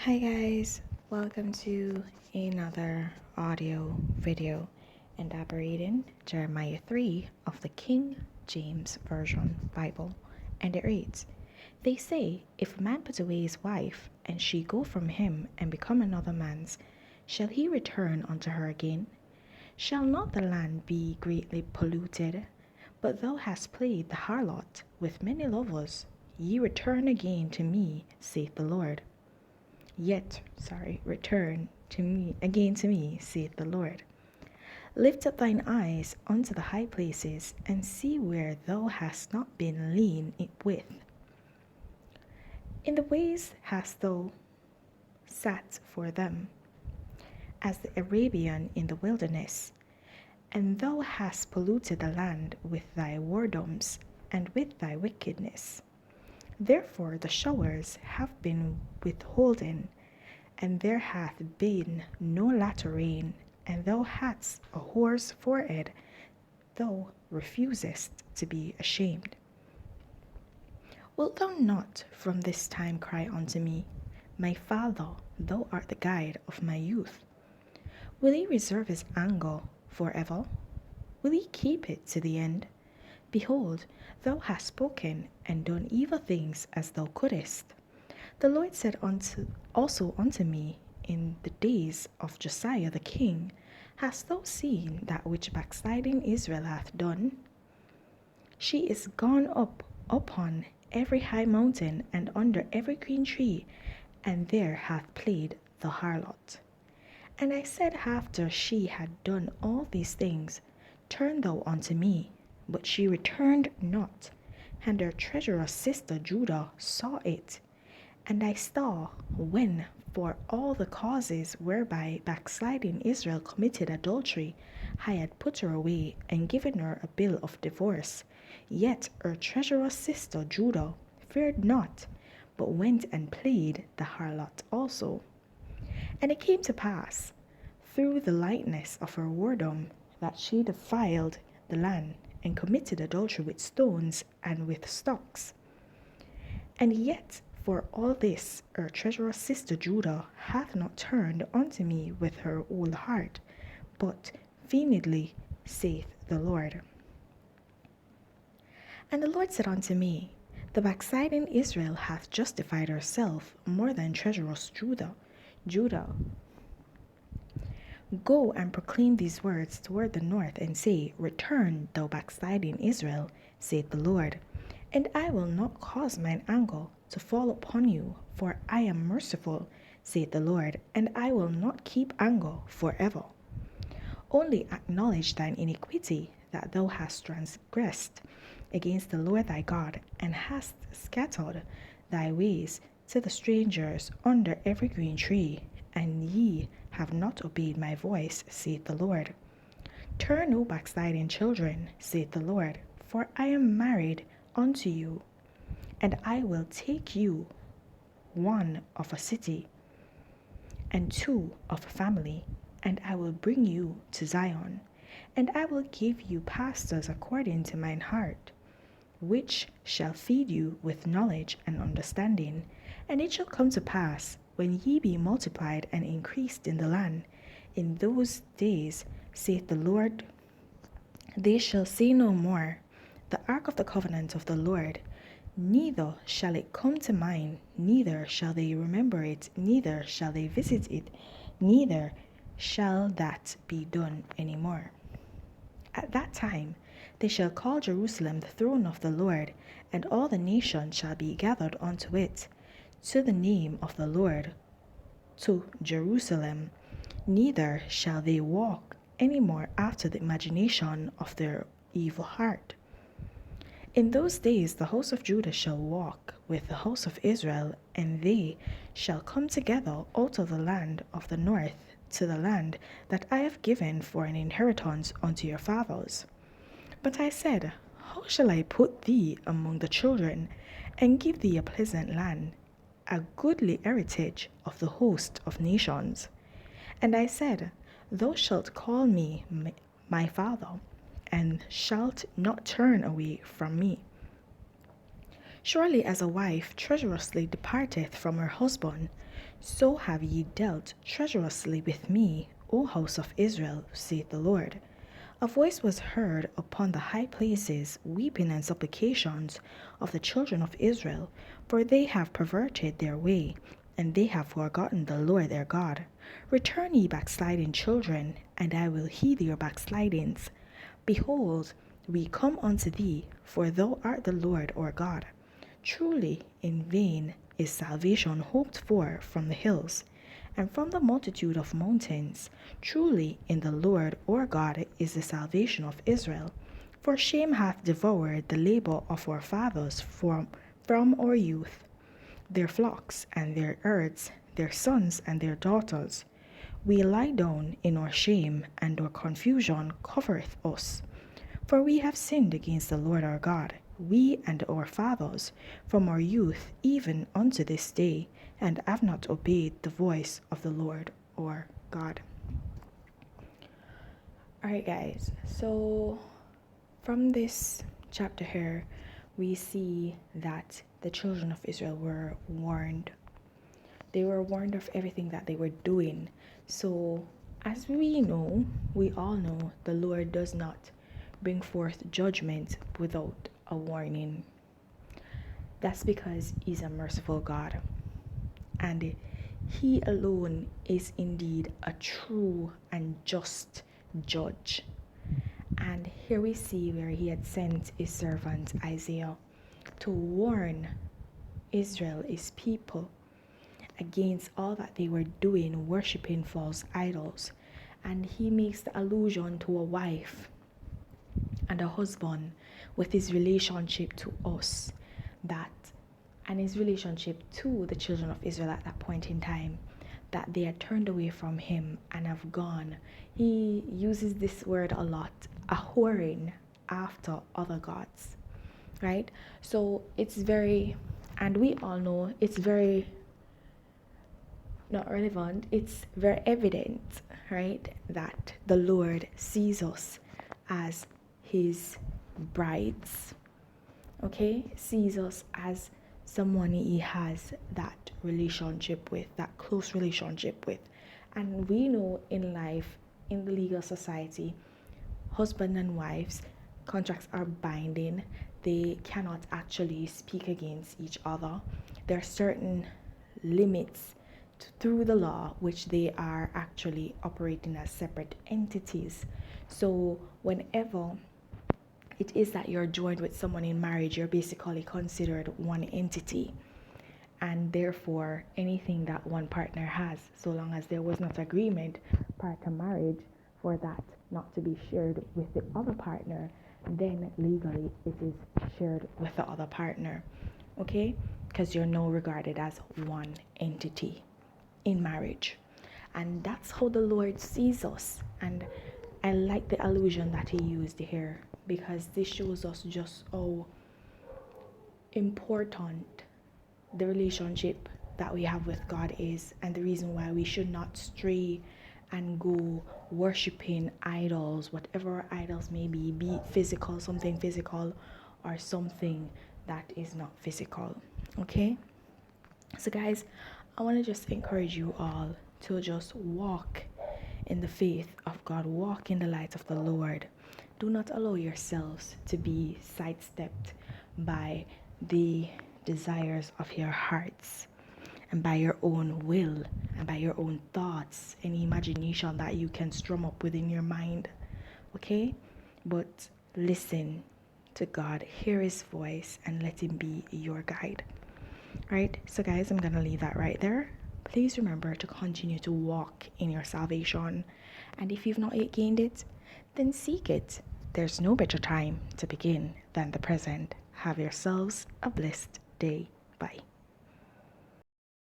Hi guys, welcome to another audio video elaborating Jeremiah 3 of the King James Version Bible. And it reads, They say, if a man put away his wife, and she go from him and become another man's, shall he return unto her again? Shall not the land be greatly polluted? But thou hast played the harlot with many lovers. Ye return again to me, saith the Lord. Return to me, saith the Lord. Lift up thine eyes unto the high places, and see where thou hast not been lean with. In the ways hast thou sat for them, as the Arabian in the wilderness, and thou hast polluted the land with thy whoredoms and with thy wickedness. Therefore the showers have been withholden, and there hath been no latter rain, and thou hadst a whore's forehead, thou refusest to be ashamed. Wilt thou not from this time cry unto me, My Father, thou art the guide of my youth? Will he reserve his anger forever? Will he keep it to the end? Behold, thou hast spoken and done evil things as thou couldest. The Lord said also unto me in the days of Josiah the king, Hast thou seen that which backsliding Israel hath done? She is gone up upon every high mountain and under every green tree, and there hath played the harlot. And I said after she had done all these things, Turn thou unto me. But she returned not, and her treacherous sister Judah saw it. And I saw when, for all the causes whereby backsliding Israel committed adultery, I had put her away and given her a bill of divorce. Yet her treacherous sister Judah feared not, but went and played the harlot also. And it came to pass, through the lightness of her whoredom, that she defiled the land and committed adultery with stones and with stocks. And yet, for all this, her treacherous sister Judah hath not turned unto me with her whole heart, but feignedly, saith the Lord. And the Lord said unto me, The backsliding Israel hath justified herself more than treacherous Judah. Go and proclaim these words toward the north, and say, Return, thou backsliding Israel, saith the Lord. And I will not cause mine anger to fall upon you, for I am merciful, saith the Lord, and I will not keep anger forever. Only acknowledge thine iniquity, that thou hast transgressed against the Lord thy God, and hast scattered thy ways to the strangers under every green tree, and ye have not obeyed my voice, saith the Lord. Turn, O backsliding children, saith the Lord, for I am married unto you, and I will take you, one of a city, and two of a family, and I will bring you to Zion, and I will give you pastors according to mine heart, which shall feed you with knowledge and understanding. And it shall come to pass, when ye be multiplied and increased in the land, in those days, saith the Lord, they shall say no more, The ark of the covenant of the Lord, neither shall it come to mind, neither shall they remember it, neither shall they visit it, neither shall that be done any more. At that time they shall call Jerusalem the throne of the Lord, and all the nations shall be gathered unto it, to the name of the Lord, to Jerusalem. Neither shall they walk any more after the imagination of their evil heart. In those days the house of Judah shall walk with the house of Israel, and they shall come together out of the land of the north to the land that I have given for an inheritance unto your fathers. But I said, How shall I put thee among the children, and give thee a pleasant land, a goodly heritage of the host of nations? And I said, Thou shalt call me my father, and shalt not turn away from me. Surely as a wife treacherously departeth from her husband, so have ye dealt treacherously with me, O house of Israel, saith the Lord. A voice was heard upon the high places, weeping and supplications of the children of Israel, for they have perverted their way, and they have forgotten the Lord their God. Return, ye backsliding children, and I will heed your backslidings. Behold, we come unto thee, for thou art the Lord our God. Truly, in vain is salvation hoped for from the hills, and from the multitude of mountains. Truly, in the Lord our God is the salvation of Israel. For shame hath devoured the labor of our fathers from our youth, their flocks and their herds, their sons and their daughters. We lie down in our shame, and our confusion covereth us. For we have sinned against the Lord our God, we and our fathers, from our youth even unto this day, and have not obeyed the voice of the Lord our God. Alright, guys, so from this chapter here, we see that the children of Israel were warned. They were warned of everything that they were doing. So, as we all know, the Lord does not bring forth judgment without a warning. That's because He's a merciful God, and He alone is indeed a true and just judge. And here we see where He had sent His servant Isaiah to warn Israel, His people, against all that they were doing, worshipping false idols. And He makes the allusion to a wife and a husband with His relationship to us, and His relationship to the children of Israel at that point in time, that they had turned away from Him and have gone. He uses this word a lot, a whoring after other gods, right? So it's very, and we all know it's very not relevant, it's very evident, right, that the Lord sees us as His brides, okay? Sees us as someone He has that relationship with, that close relationship with. And we know in life, in the legal society, husband and wives, contracts are binding. They cannot actually speak against each other. There are certain limits through the law which they are actually operating as separate entities. So whenever it is that you're joined with someone in marriage, you're basically considered one entity, and therefore anything that one partner has, so long as there was not agreement prior to marriage for that not to be shared with the other partner, then legally it is shared with the other partner, okay? Because you're now regarded as one entity in marriage. And that's how the Lord sees us. And I like the allusion that He used here, because this shows us just how important the relationship that we have with God is, and the reason why we should not stray and go worshiping idols, whatever idols may be it physical, something physical, or something that is not physical. Okay? So guys, I want to just encourage you all to just walk in the faith of God, walk in the light of the Lord. Do not allow yourselves to be sidestepped by the desires of your hearts and by your own will and by your own thoughts and imagination that you can strum up within your mind. Okay? But listen to God, hear His voice, and let Him be your guide. Right? So guys, I'm going to leave that right there. Please remember to continue to walk in your salvation. And if you've not yet gained it, then seek it. There's no better time to begin than the present. Have yourselves a blessed day. Bye.